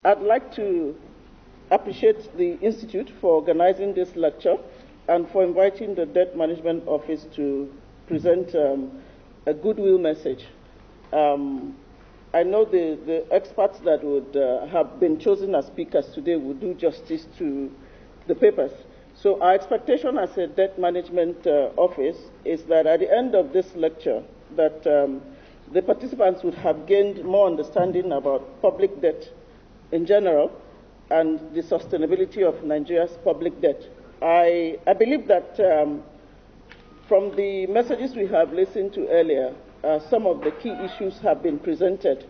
I'd like to appreciate the Institute for organizing this lecture and for inviting the Debt Management Office to present a goodwill message. I know the experts that would have been chosen as speakers today would do justice to the papers. So our expectation as a Debt Management Office is that at the end of this lecture, that the participants would have gained more understanding about public debt in general and the sustainability of Nigeria's public debt. I believe that from the messages we have listened to earlier, some of the key issues have been presented.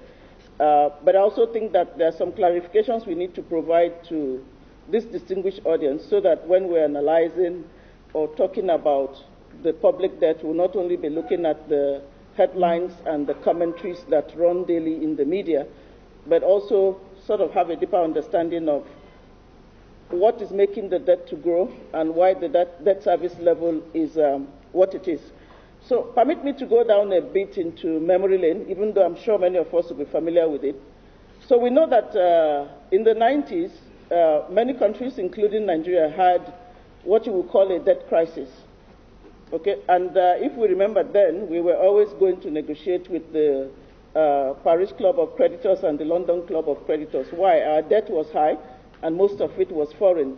But I also think that there are some clarifications we need to provide to this distinguished audience so that when we're analyzing or talking about the public debt, we'll not only be looking at the headlines and the commentaries that run daily in the media, but also sort of have a deeper understanding of what is making the debt to grow and why the debt service level is what it is. So permit me to go down a bit into memory lane, even though I'm sure many of us will be familiar with it. So we know that in the 90s, many countries, including Nigeria, had what you would call a debt crisis. Okay, and if we remember then, we were always going to negotiate with the Paris Club of Creditors and the London Club of Creditors. Why? Our debt was high, and most of it was foreign.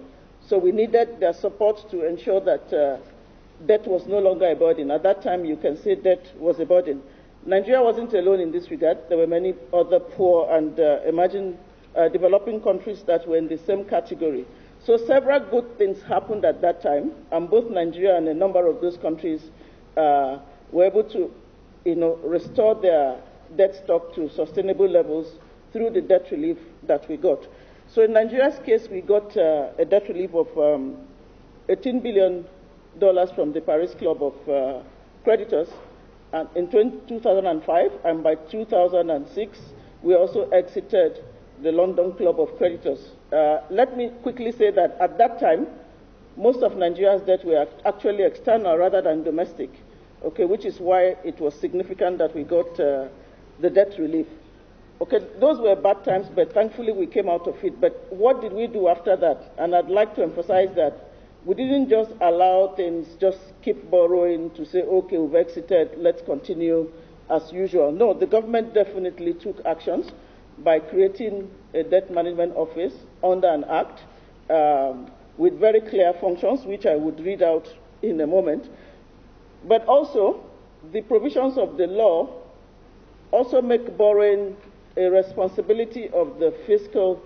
So we needed their support to ensure that debt was no longer a burden. At that time, you can say debt was a burden. Nigeria wasn't alone in this regard. There were many other poor and emerging developing countries that were in the same category. So several good things happened at that time, and both Nigeria and a number of those countries were able to, restore their debt stock to sustainable levels through the debt relief that we got. So in Nigeria's case, we got a debt relief of $18 billion from the Paris Club of Creditors in 2005, and by 2006, we also exited the London Club of Creditors. Let me quickly say that at that time, most of Nigeria's debt were actually external rather than domestic, okay, which is why it was significant that we got the debt relief. Okay, those were bad times, but thankfully we came out of it. But what did we do after that? And I'd like to emphasize that we didn't just allow things, just keep borrowing to say, okay, we've exited, let's continue as usual. No, the government definitely took actions by creating a debt management office under an act with very clear functions, which I would read out in a moment. But also, the provisions of the law also make borrowing a responsibility of the fiscal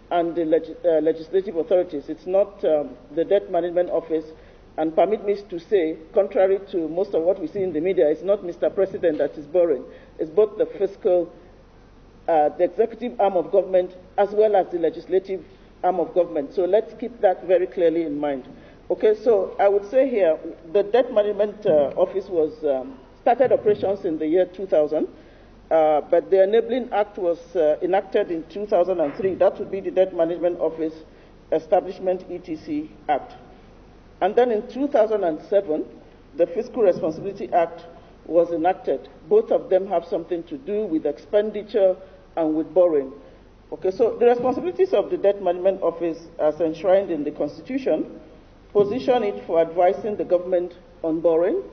and the legislative authorities. It's not the debt management office, and permit me to say, contrary to most of what we see in the media, it's not Mr. President that is borrowing. It's both the fiscal, the executive arm of government, as well as the legislative arm of government. So let's keep that very clearly in mind. Okay, so I would say here, the debt management office was started operations in the year 2000. But the Enabling Act was enacted in 2003. That would be the Debt Management Office Establishment ETC Act. And then in 2007, the Fiscal Responsibility Act was enacted. Both of them have something to do with expenditure and with borrowing. Okay, so the responsibilities of the Debt Management Office, as enshrined in the Constitution, position it for advising the government on borrowing,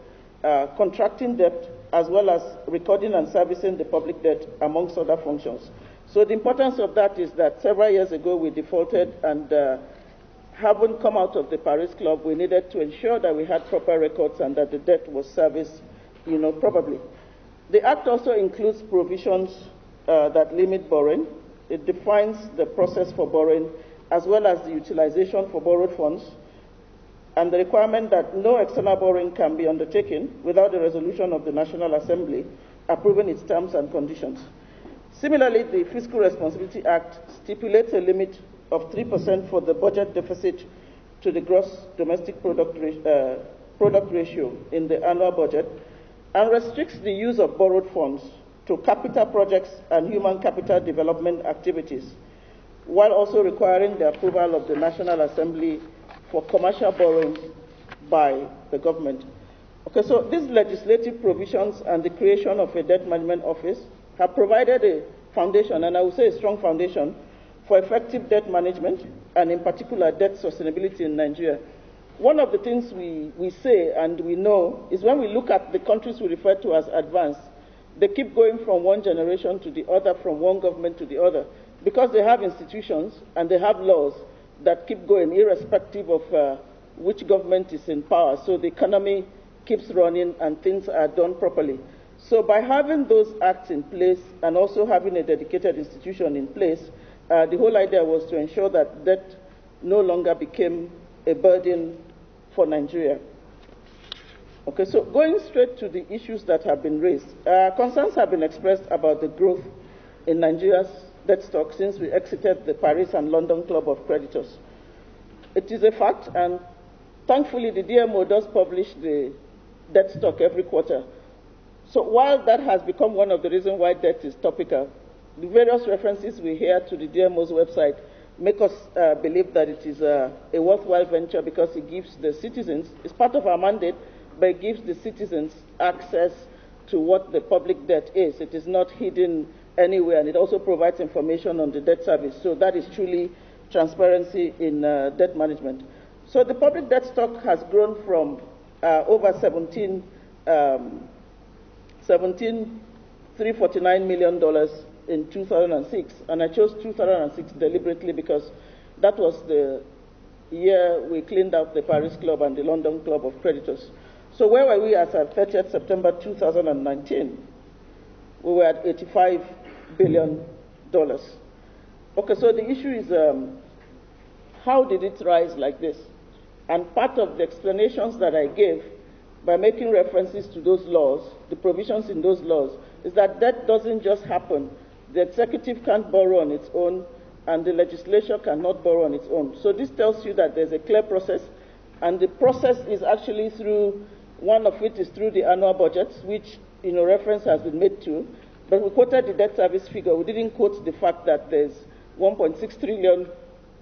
contracting debt, as well as recording and servicing the public debt, amongst other functions. So the importance of that is that several years ago we defaulted and haven't come out of the Paris Club. We needed to ensure that we had proper records and that the debt was serviced, properly. The Act also includes provisions that limit borrowing. It defines the process for borrowing, as well as the utilization for borrowed funds, and the requirement that no external borrowing can be undertaken without the resolution of the National Assembly approving its terms and conditions. Similarly, the Fiscal Responsibility Act stipulates a limit of 3% for the budget deficit to the gross domestic product ratio in the annual budget, and restricts the use of borrowed funds to capital projects and human capital development activities, while also requiring the approval of the National Assembly for commercial borrowing by the government. Okay, so these legislative provisions and the creation of a debt management office have provided a foundation, and I would say a strong foundation, for effective debt management, and in particular debt sustainability in Nigeria. One of the things we say and we know is when we look at the countries we refer to as advanced, they keep going from one generation to the other, from one government to the other, because they have institutions and they have laws that keep going irrespective of which government is in power. So the economy keeps running and things are done properly. So by having those acts in place and also having a dedicated institution in place, the whole idea was to ensure that debt no longer became a burden for Nigeria. Okay, so going straight to the issues that have been raised, concerns have been expressed about the growth in Nigeria's debt stock since we exited the Paris and London Club of Creditors. It is a fact, and thankfully the DMO does publish the debt stock every quarter. So while that has become one of the reasons why debt is topical, the various references we hear to the DMO's website make us believe that it is a worthwhile venture because it gives the citizens, it's part of our mandate, but it gives the citizens access to what the public debt is. It is not hidden anywhere, and it also provides information on the debt service. So that is truly transparency in debt management. So the public debt stock has grown from over $349 million in 2006, and I chose 2006 deliberately because that was the year we cleaned out the Paris Club and the London Club of Creditors. So where were we as of 30th September 2019? We were at $85 billion. Okay, so the issue is how did it rise like this? And part of the explanations that I gave by making references to those laws, the provisions in those laws, is that debt doesn't just happen. The executive can't borrow on its own, and the legislature cannot borrow on its own. So this tells you that there's a clear process, and the process is actually through, one of it is through the annual budgets, which reference has been made to, but we quoted the debt service figure. We didn't quote the fact that there's 1.6 trillion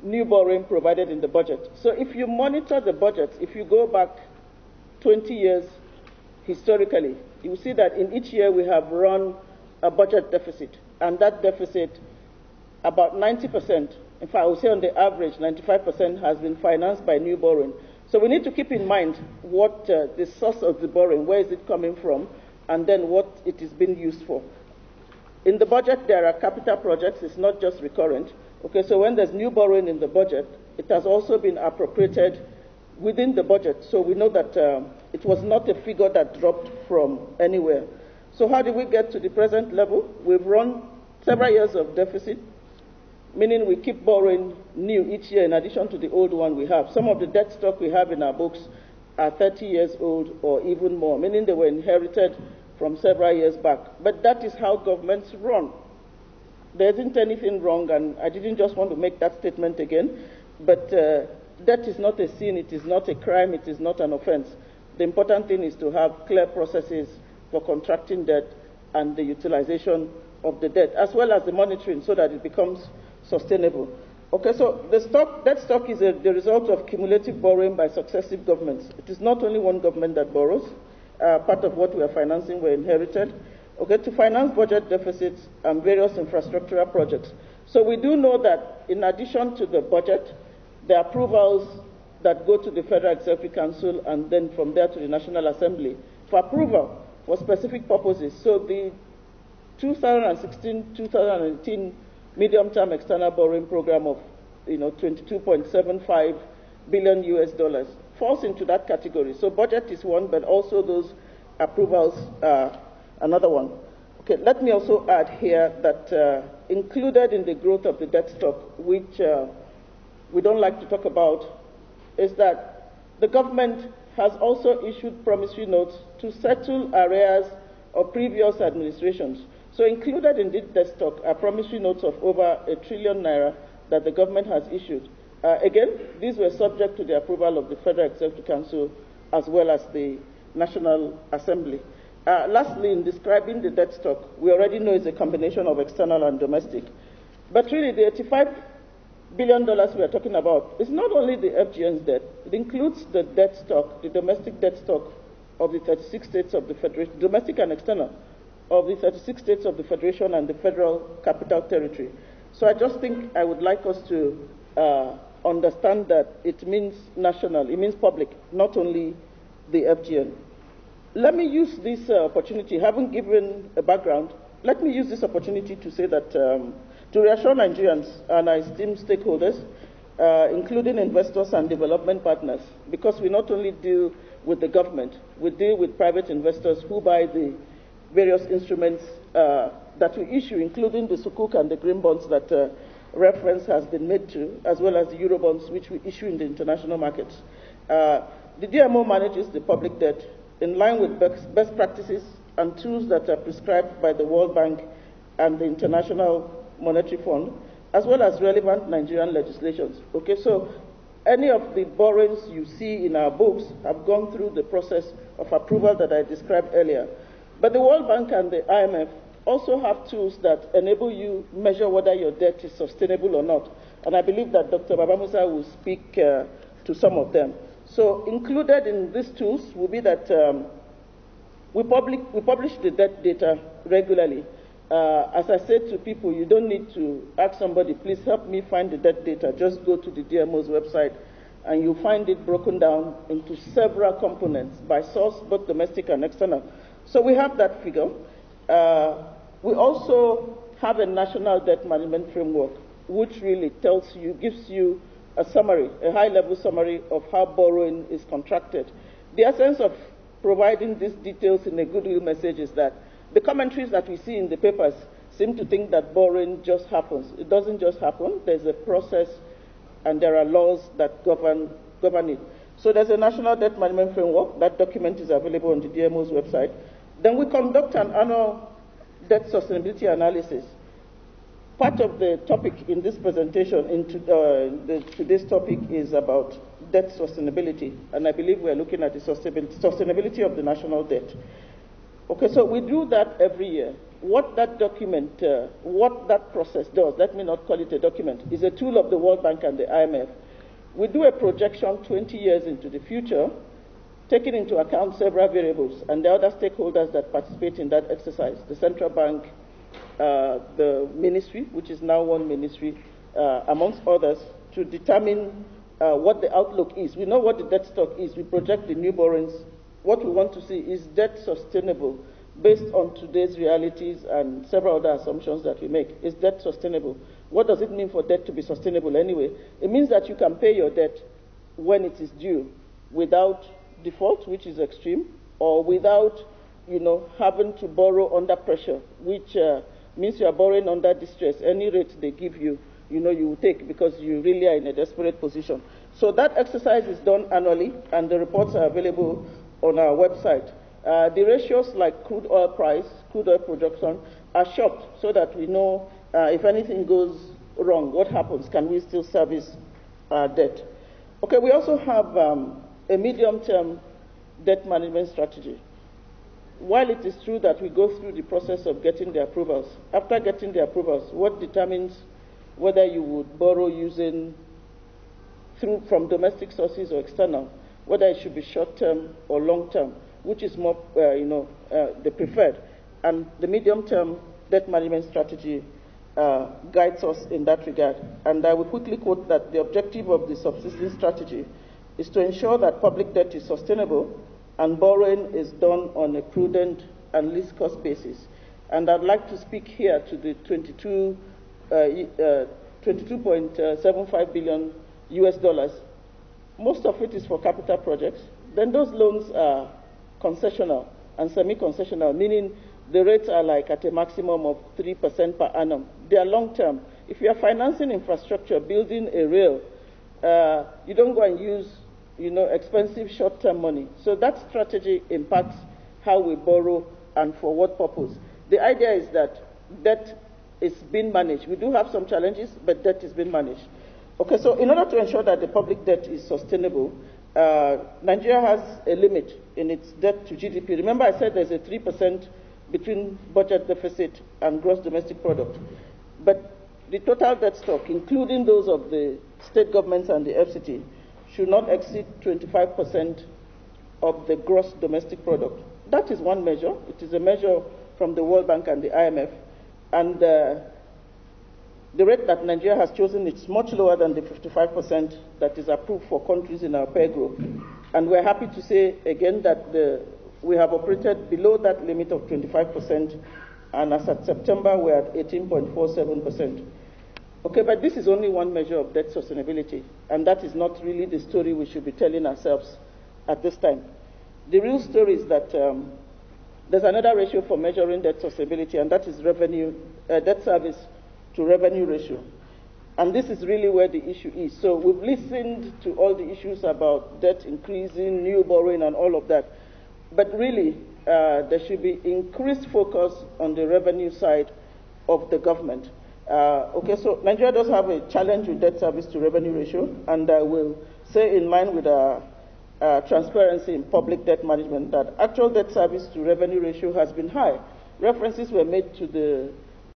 new borrowing provided in the budget. So if you monitor the budget, if you go back 20 years historically, you will see that in each year we have run a budget deficit, and that deficit, about 90%, in fact I would say on the average 95% has been financed by new borrowing. So we need to keep in mind what the source of the borrowing, where is it coming from, and then what it is being used for. In the budget there are capital projects, it's not just recurrent. Okay, so when there's new borrowing in the budget, it has also been appropriated within the budget. So we know that it was not a figure that dropped from anywhere. So how did we get to the present level? We've run several years of deficit, meaning we keep borrowing new each year in addition to the old one we have. Some of the debt stock we have in our books are 30 years old or even more, meaning they were inherited from several years back. But that is how governments run. There isn't anything wrong, and I didn't just want to make that statement again, but debt is not a sin, it is not a crime, it is not an offense. The important thing is to have clear processes for contracting debt and the utilization of the debt, as well as the monitoring, so that it becomes sustainable. Okay, so the debt stock is the result of cumulative borrowing by successive governments. It is not only one government that borrows. Part of what we are financing were inherited. Okay, to finance budget deficits and various infrastructural projects. So we do know that in addition to the budget, the approvals that go to the Federal Executive Council and then from there to the National Assembly for approval for specific purposes. So the 2016-2018 medium-term external borrowing program of $22.75 billion falls into that category. So budget is one, but also those approvals are another one. Okay, let me also add here that included in the growth of the debt stock, which we don't like to talk about, is that the government has also issued promissory notes to settle arrears of previous administrations. So included in this debt stock are promissory notes of over ₦1 trillion that the government has issued. Again, these were subject to the approval of the Federal Executive Council as well as the National Assembly. Lastly, in describing the debt stock, we already know it's a combination of external and domestic. But really, the $85 billion we are talking about is not only the FGN's debt, it includes the debt stock, the domestic debt stock of the 36 states of the Federation, domestic and external, of the 36 states of the Federation and the Federal Capital Territory. So I just think I would like us to understand that it means national, it means public, not only the FGN. Let me use this opportunity, having given a background, let me use this opportunity to say that, to reassure Nigerians and our esteemed stakeholders, including investors and development partners, because we not only deal with the government, we deal with private investors who buy the various instruments that we issue, including the Sukuk and the green bonds that reference has been made to, as well as the Eurobonds, which we issue in the international markets. The DMO manages the public debt in line with best practices and tools that are prescribed by the World Bank and the International Monetary Fund, as well as relevant Nigerian legislations. Okay, so any of the borrowings you see in our books have gone through the process of approval that I described earlier. But the World Bank and the IMF also have tools that enable you measure whether your debt is sustainable or not. And I believe that Dr. Babamusa will speak to some of them. So included in these tools will be that we publish the debt data regularly. As I said to people, you don't need to ask somebody, please help me find the debt data. Just go to the DMO's website and you'll find it broken down into several components by source, both domestic and external. So we have that figure. We also have a national debt management framework, which really tells you, gives you a summary, a high-level summary of how borrowing is contracted. The essence of providing these details in a goodwill message is that the commentaries that we see in the papers seem to think that borrowing just happens. It doesn't just happen. There's a process and there are laws that govern it. So there's a national debt management framework. That document is available on the DMO's website. Then we conduct an annual debt sustainability analysis. Part of the topic in this presentation, today's topic, is about debt sustainability, and I believe we're looking at the sustainability of the national debt. Okay, so we do that every year. What that document, what that process does, let me not call it a document, is a tool of the World Bank and the IMF. We do a projection 20 years into the future, taking into account several variables and the other stakeholders that participate in that exercise, the central bank, the ministry, which is now one ministry, amongst others, to determine what the outlook is. We know what the debt stock is. We project the new borrowings. What we want to see is debt sustainable based on today's realities and several other assumptions that we make. Is debt sustainable? What does it mean for debt to be sustainable anyway? It means that you can pay your debt when it is due without default, which is extreme, or without, having to borrow under pressure, which means you are borrowing under distress. Any rate they give you, you will take because you really are in a desperate position. So that exercise is done annually, and the reports are available on our website. The ratios like crude oil price, crude oil production are shopped so that we know if anything goes wrong, what happens? Can we still service our debt? Okay, we also have a medium-term debt management strategy. While it is true that we go through the process of getting the approvals, after getting the approvals, what determines whether you would borrow from domestic sources or external, whether it should be short-term or long-term, which is more, the preferred. And the medium-term debt management strategy guides us in that regard. And I will quickly quote that the objective of the subsistence strategy is to ensure that public debt is sustainable and borrowing is done on a prudent and least cost basis. And I'd like to speak here to the 22.75 billion US dollars. Most of it is for capital projects. Then those loans are concessional and semi-concessional, meaning the rates are like at a maximum of 3% per annum. They are long-term. If you are financing infrastructure, building a rail, you don't go and use expensive short-term money. So that strategy impacts how we borrow and for what purpose. The idea is that debt is being managed. We do have some challenges, but debt is being managed. Okay, so in order to ensure that the public debt is sustainable, Nigeria has a limit in its debt to GDP. Remember I said there's a 3% between budget deficit and gross domestic product. But the total debt stock, including those of the state governments and the FCT, should not exceed 25% of the gross domestic product. That is one measure. It is a measure from the World Bank and the IMF. And The rate that Nigeria has chosen is much lower than the 55% that is approved for countries in our peer group. And we're happy to say again that we have operated below that limit of 25%, and as at September, we're at 18.47%. Okay, but this is only one measure of debt sustainability, and that is not really the story we should be telling ourselves at this time. The real story is that there's another ratio for measuring debt sustainability, and that is debt service to revenue ratio. And this is really where the issue is. So we've listened to all the issues about debt increasing, new borrowing, and all of that. But really, there should be increased focus on the revenue side of the government. Okay, so Nigeria does have a challenge with debt service to revenue ratio, and I will say in line with our transparency in public debt management that actual debt service to revenue ratio has been high. References were made to the